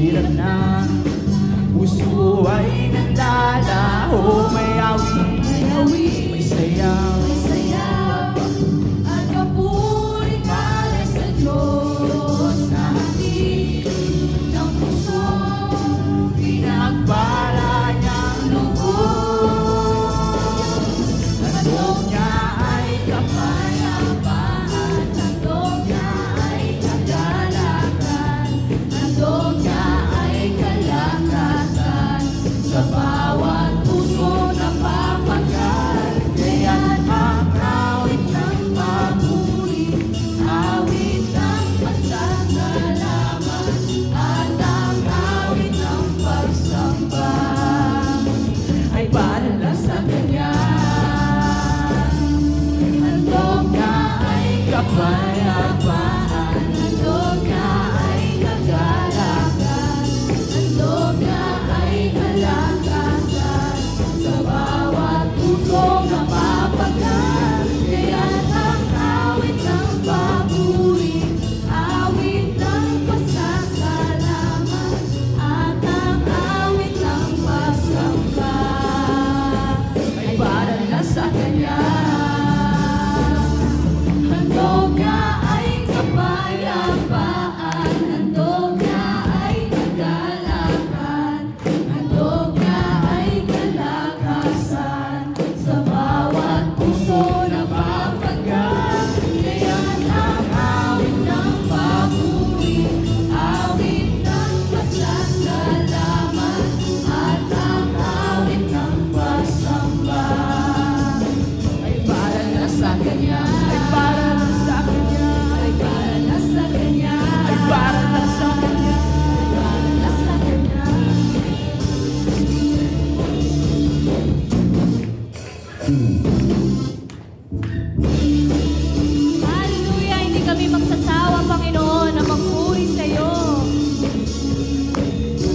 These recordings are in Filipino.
hirap na puso ay nagdalaho. May awit, may sayaw, at papuri ka sa Diyos na hati ng puso, pinagbala niyang lubos. Handog niya ay kapayapaan, handog niya ay kagalakan, handog niya ay kalakasan sa bawat puso na papagal. Kaya't ang awit ng papuri, awit ng pasasalamat, at ang awit ng pagsamba ay para lang sa Kanya. Handog na ay kapayapaan, handog na ay kagalakan, handog na ay kalakasan sa bawat puso na papagal. Kaya't ang awit ng papuri, awit ng pasasalamat, at ang awit ng pagsamba ay para lang sa Kanya. Handog na ay kapayapaan, handog na ay kagalakan, handog na ay kalakasan sa bawat puso na papagal. Kaya't ang awit ng papuri, awit ng pasasalamat, at ang awit ng pagsamba ay para na sa Kanya. Ay para na sa Kanya. Ay para na sa Kanya. ay para lang sa Kanya. Ay para na sa Kanya. Hallelujah! Hindi kami magsasawa, Panginoon, na magpuri sa iyo.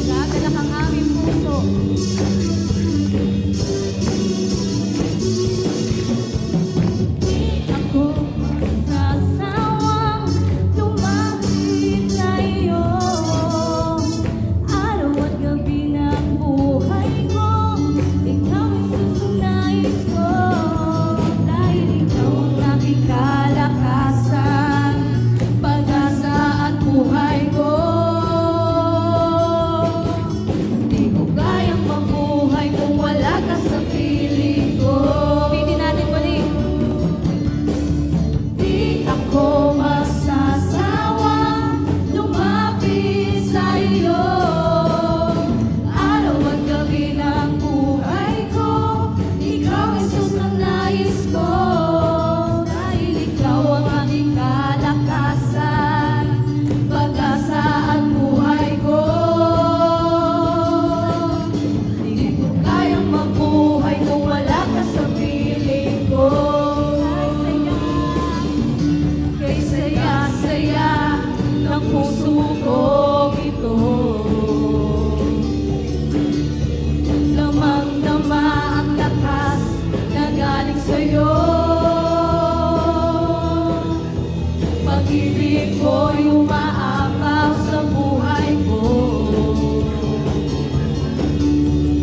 Gagalak ang aming puso. Di ako magsasawang lumapit sa iyo. Araw at gabi ng buhay ko, ikaw ang susunais ko. Dahil ikaw ang aking kalakasan, pag-asa at buhay ko. Di ko kayang mabuhay kung wala ka sa piling ko. Pili natin muli. Di ako masasawang lumapit sa iyo. Araw at gabi ng buhay ko, ikaw ang susunais ko. Dahil ikaw ang aking kalakasan, pag-asa at buhay ko. Di ko kayang mabuhay kung wala ka sa piling ko. Kay saya-saya ng puso ko ito. Lamang-lama ang lakas na galing sa'yo. Pag-ibig ko'y umaapaw sa buhay ko.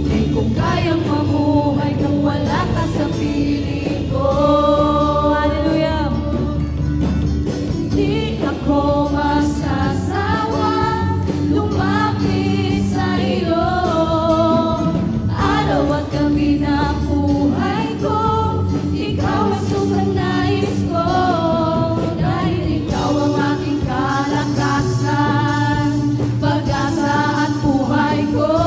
Di ko kayang mabuhay kung wala ka sa piling ko. Hallelujah! Di ako masasawang lumapit sa iyo. Araw at gabi ng buhay ko, ikaw ang susunais ko. Dahil ikaw ang aking kalakasan, pag-asa at buhay ko.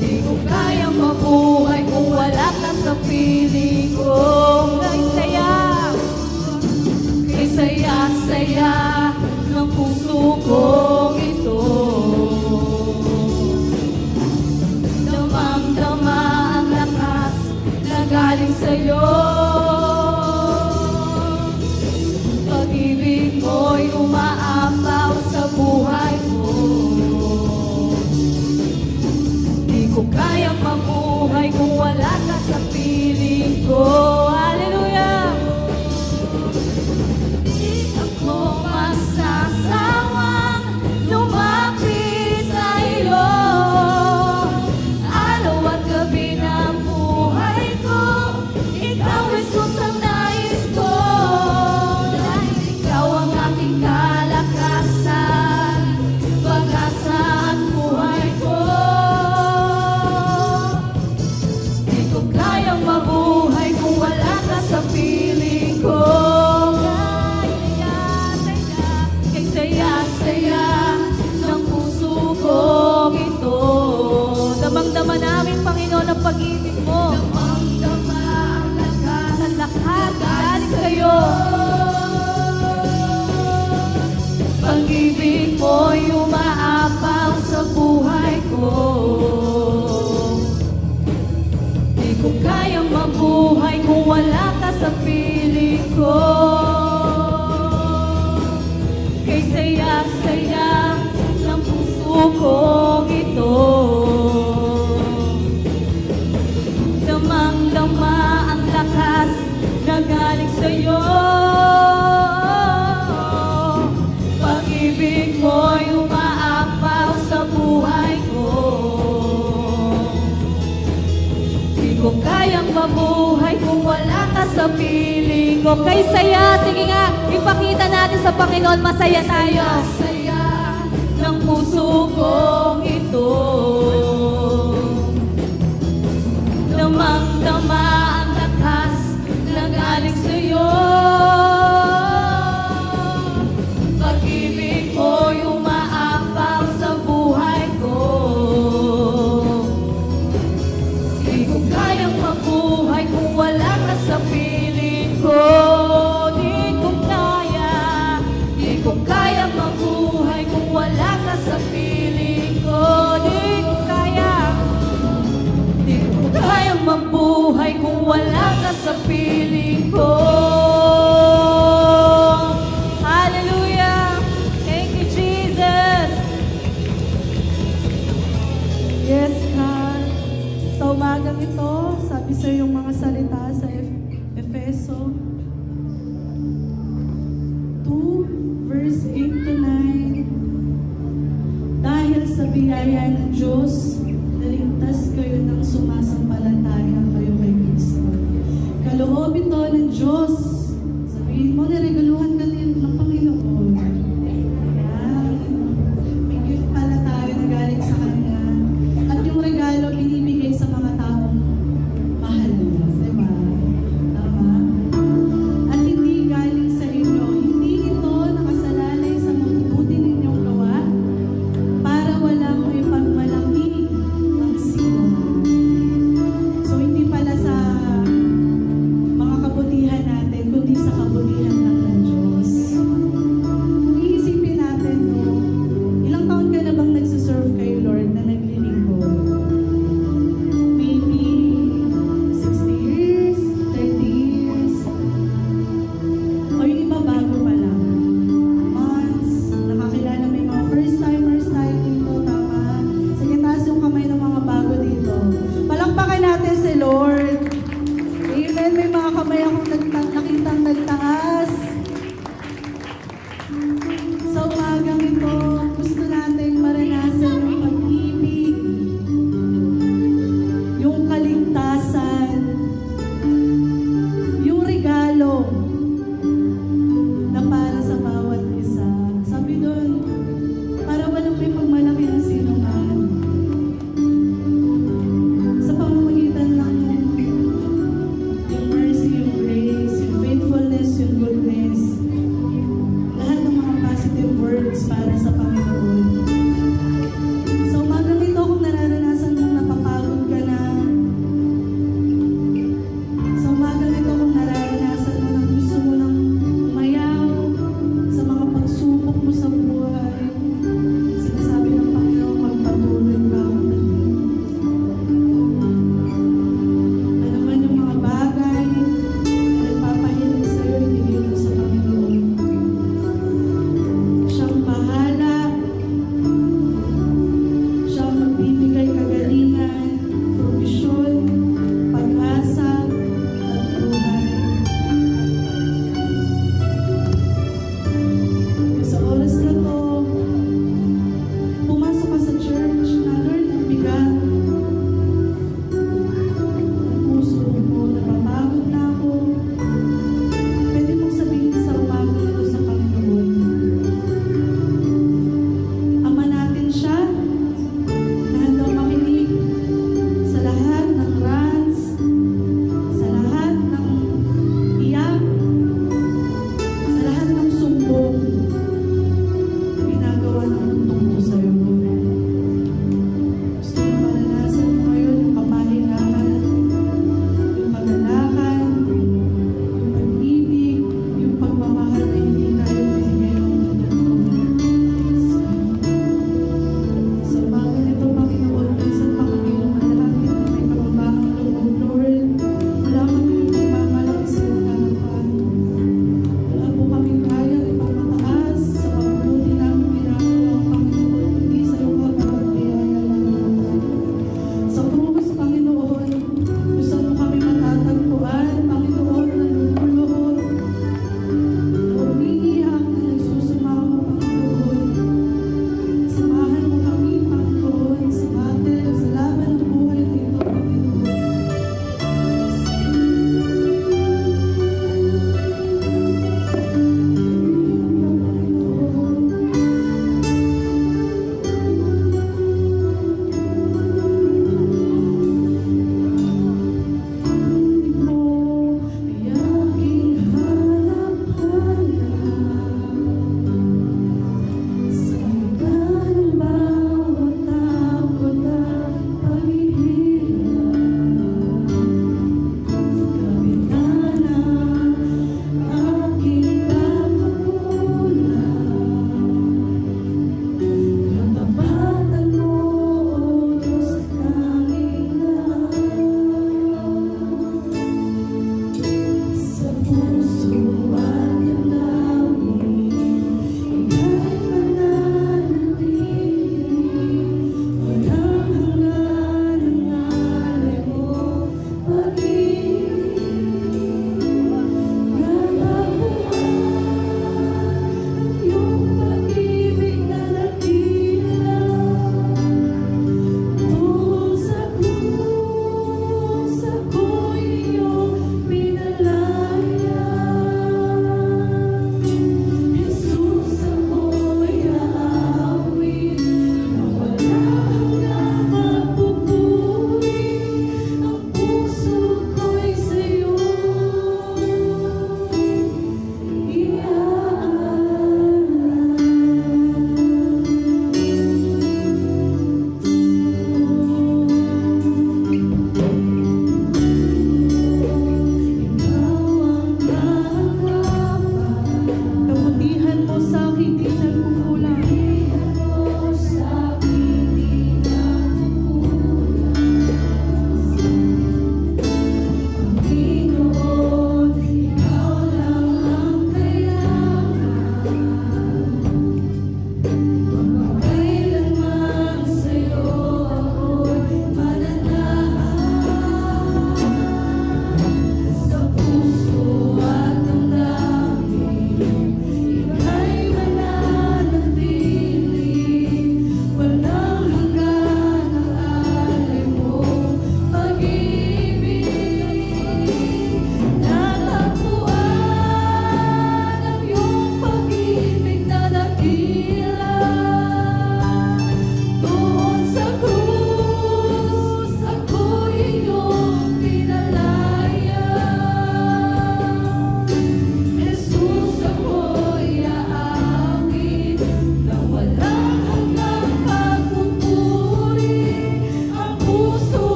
Di ko kayang mabuhay kung wala ka sa piling ko. Kay saya-saya ng puso ko ito. Damang-dama ang lakas na galing sa'yo. Pag-ibig mo'y umaapaw sa buhay ko. Di ko kayang mabuhay kung wala ka sa piling ko. Hallelujah! Di ako masasawang sa piling ko. Kay saya-saya ng puso kong ito. Damang-dama ang lakas na galing sa'yo. Pag-ibig mo'y umaapaw sa buhay ko. Di ko kayang mabuhay kung wala ka sa piling ko. Kay saya, sige nga, ipakita natin sa Panginoon, masaya tayo. Saya ng puso kong ito. Damang-dama ang lakas na galing sa'yo. Pag-ibig mo'y umaapaw sa buhay ko. Di ko kayang mabuhay kung wala ka sa piling ko. Di ko kaya mabuhay kung wala ka sa piling ko. Di ko kaya mabuhay kung wala ka sa piling ko. Hallelujah! Thank you, Jesus! Yes, God. Sa umagang ito, sabi sa iyong mga salita sa Efeso 2, verse 8 to 9. Dahil sa biyaya ng Diyos, naligtas kayo ng sumasampalataya kayo kay Kristo. Kaloob ito ng Diyos. Sabihin mo, niregaluhan ka din ng Panginoon. Ayan. May gift pala tayo na galing sa Kanya. At yung regalo, binibigay sa mga taong mahal mo. Diba? Tama? At hindi galing sa inyo. Hindi ito nakasalalay sa mabubuti ninyong gawa para walang may pagmalaki ang sino man. So, hindi pala sa mga kabutihan natin, kundi sa kabutihan lang ng Diyos. Kung iisipin natin, no, ilang taon ka na bang nagsiserve kay Lord na naglilingkod? Maybe 60 years, 30 years, o yung iba bago pa lang. Months, nakakilala may mga first-timers tayo dito, tama? Sige, taas yung kamay ng mga bago dito. Palakpakan natin si Lord. Amen. May mga kamay akong nakitang nagtaas. Sa umagang ito, gusto nating maranasan yung pag-ibig, yung kaligtasan, yung regalo na para sa bawat isa. Sabi doon, para walang may pagmalaki ang sino man. Sa pamamagitan lang yung mercy, yung grace, yung faithfulness, yung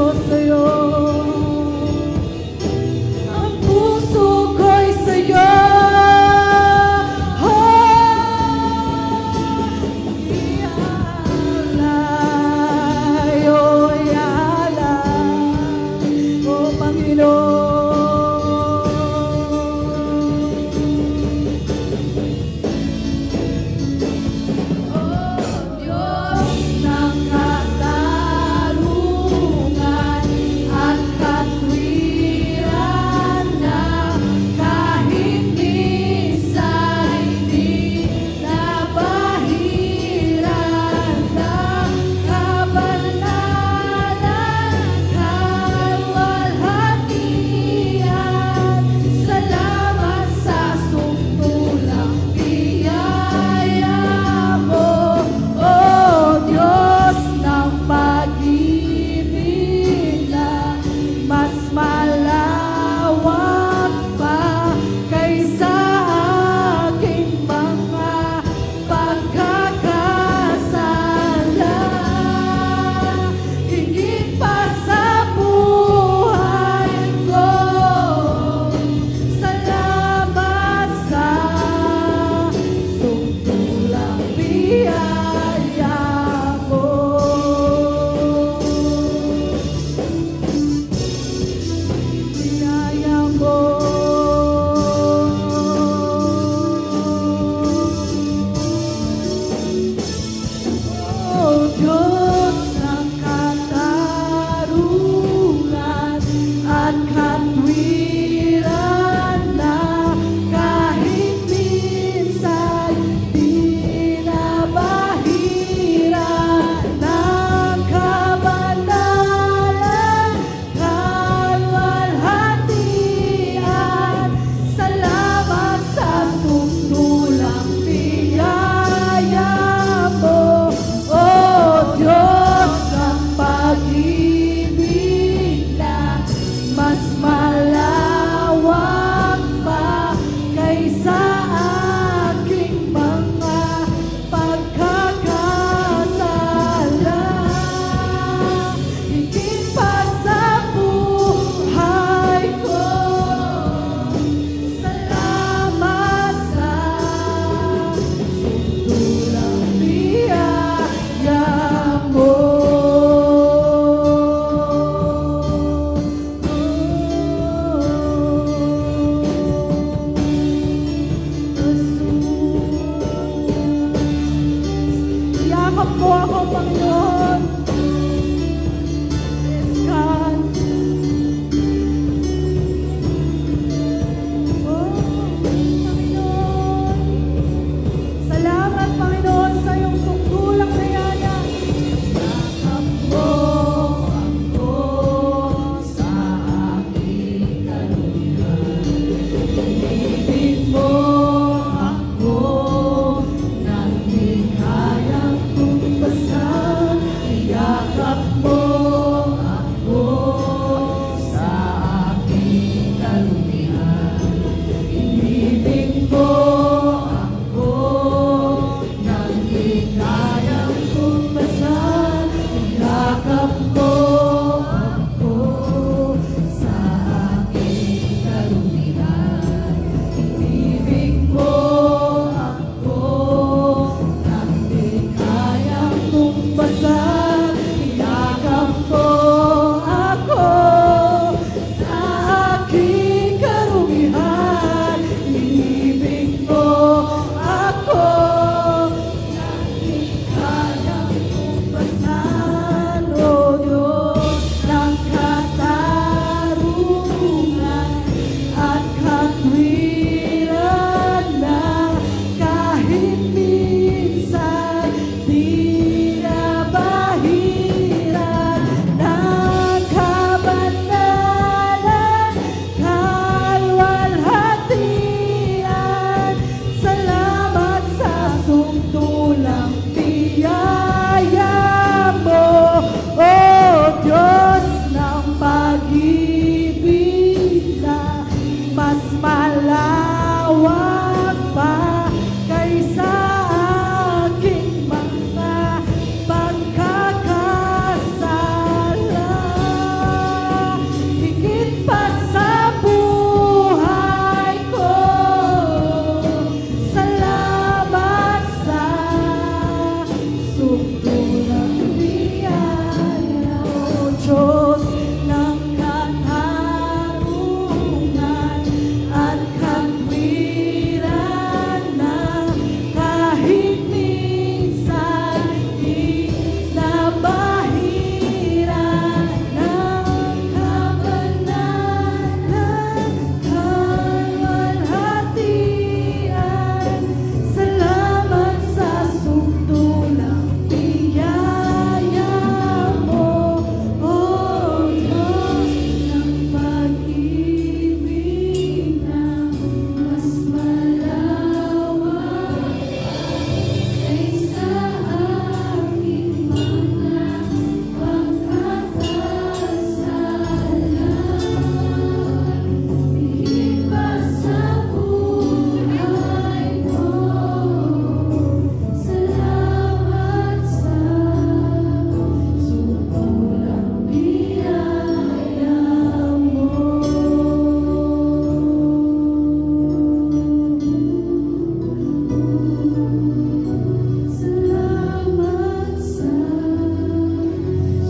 ko sa'yo. Ang puso ko'y sa'yo. Ialay, oh ialay, oh Panginoon. Diyos ng katarungan, Diyos ng katarungan at katwiran na kahit minsan di nabahiran ng kabanalan, kalwalhatian. Salamat sa sukdulang biyaya mo, O Diyos ng pag-ibig na mas malawak kaysa aking mga pagkakasala. Higit pa sa buhay ko, salamat sa sukdulang biyaya mo. Salamat sa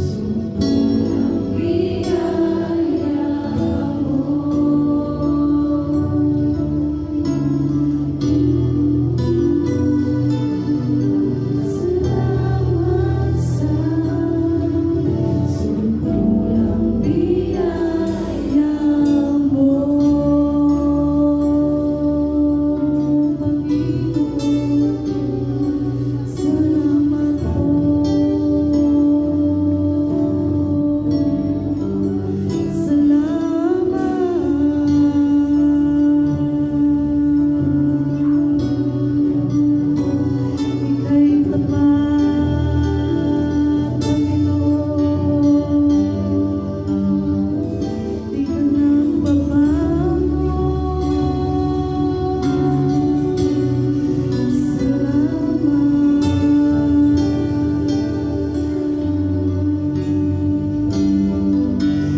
sukdulang biyaya Salamat sa sukdulang biyaya mo, Panginoon. Salamat po. Ika'y tapat, Panginoon. Di ka nagbabago.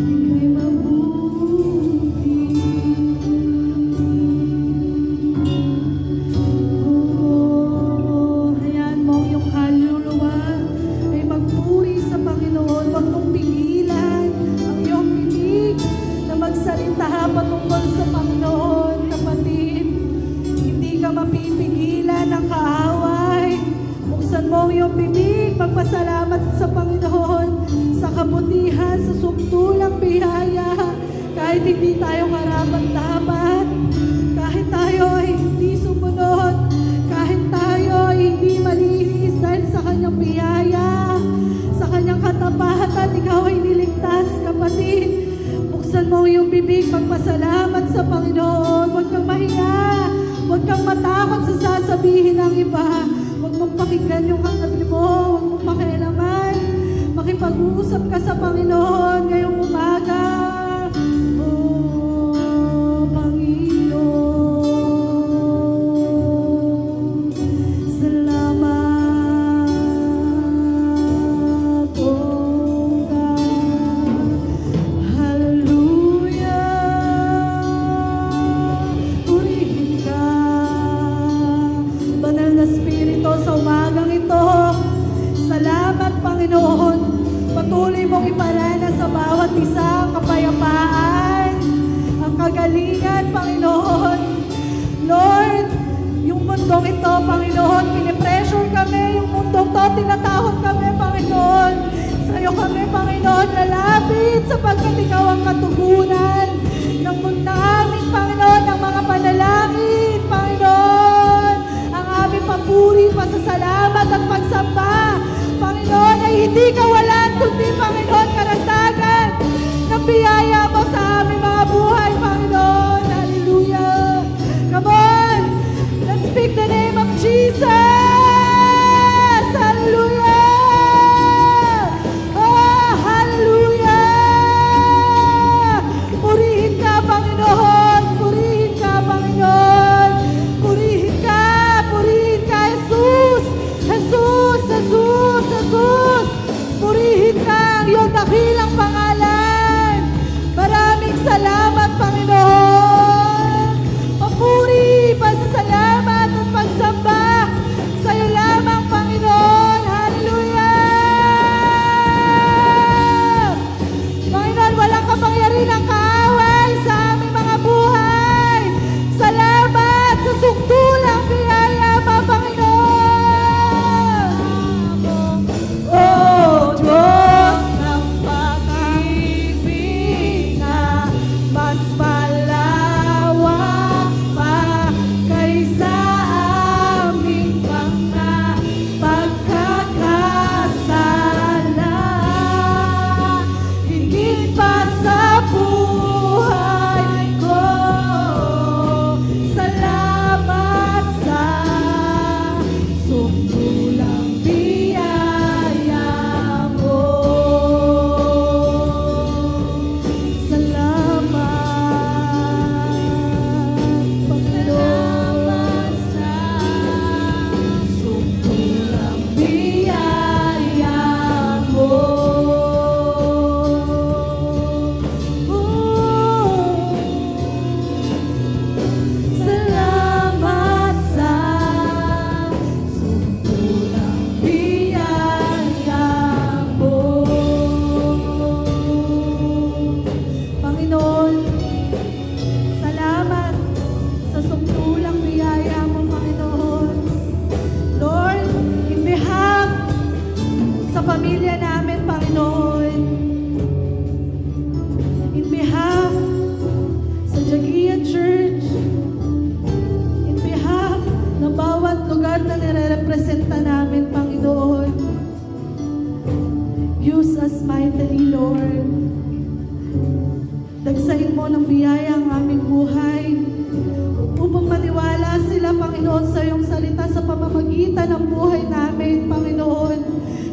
Ika'y mabuti. Hayaan mo ang iyong kaluluwa ay magpuri sa Panginoon. Huwag mong pigilan ang iyong bibig na magsalita patungkol sa Panginoon. Kapatid, hindi ka mapipigilan ng kaaway. Buksan mo ang iyong bibig, magpasalamat sa Panginoon sa kabutihan, sa sukdulang biyaya. Kahit hindi tayo karapat-dapat, kahit tayo ay hindi sumunod, kahit tayo ay hindi malinis dahil sa kanyang biyaya, sa kanyang katapatan, ikaw ay niligtas, kapatid. Buksan mo yung bibig, magpasalamat sa Panginoon. Huwag kang mahiya, huwag kang matakot sa sasabihin ng iba. Huwag mong pakinggan yung katabi mo, huwag mong pakialaman. Makipag-uusap ka sa Panginoon ngayong umaga. Oh, Panginoon, salamat, oh God. Hallelujah. Purihin ka, Banal na Espiritu, sa umagang ito. Salamat, Panginoon. Patuloy mong iparana sa bawat isa ang kapayapaan, ang kagalingan, Panginoon. Lord, yung mundong ito, Panginoon, pinipressure kami. Yung mundong to, tinatawag kami, Panginoon. Sa'yo kami, Panginoon, lalapit sapagkat ikaw ang katugunan ng mundo namin, Panginoon, ng mga panalangin, Panginoon. Ang aming papuri, pasasalamat at pagsamba, Panginoon, ay hindi kawalan, kundi, Panginoon, karagdagan ng biyaya mo sa aming mga buhay, Panginoon. Hallelujah. Come on, let's speak the name of Jesus. Hallelujah. Oh, hallelujah. Purihin ka, Panginoon. Purihin ka, Panginoon. Purihin ka, Jesus. Jesus, Jesus.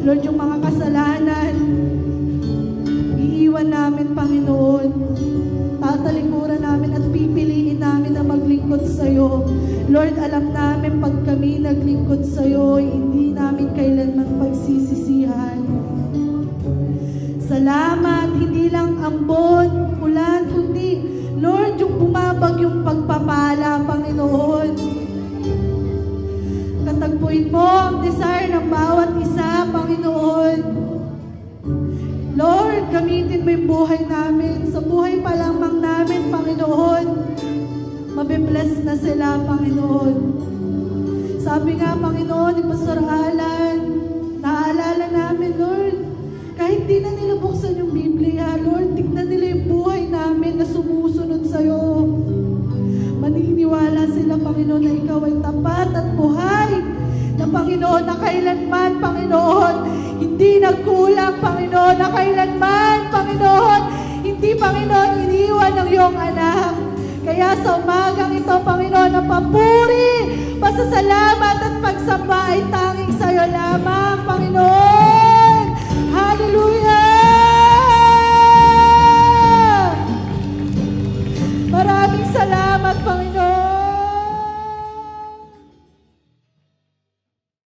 Lord, yung mga kasalanan, iiwan namin, Panginoon. Tatalikuran namin at pipiliin namin na maglingkod sa'yo. Lord, alam namin pag kami naglingkod sa'yo, hindi namin kailanman pagsisisihan. Salamat, hindi lang ambon, ulan, kundi, Lord, yung bumabag yung pagpapala, Panginoon. Katagpuin mo ang desire ng bawat isa, Panginoon. Lord, gamitin mo yung buhay namin. Sa buhay pa lamang namin, Panginoon, mabibless na sila, Panginoon. Sabi nga, Panginoon, ni Pastor Alan, naalala namin, Lord, kahit di na nila buksan yung Biblia, Lord, tignan nila yung buhay namin na sumusunod sa'yo. Maniniwala sila, Panginoon, na ikaw ay tapat at buhay. Na Panginoon, na kailanman, Panginoon, hindi nagkulang, Panginoon, na kailanman, Panginoon, hindi, Panginoon, iniwan ng iyong anak. Kaya sa umagang ito, Panginoon, na papuri, pasasalamat at pagsamba ay tanging sa'yo lamang, Panginoon. Hallelujah!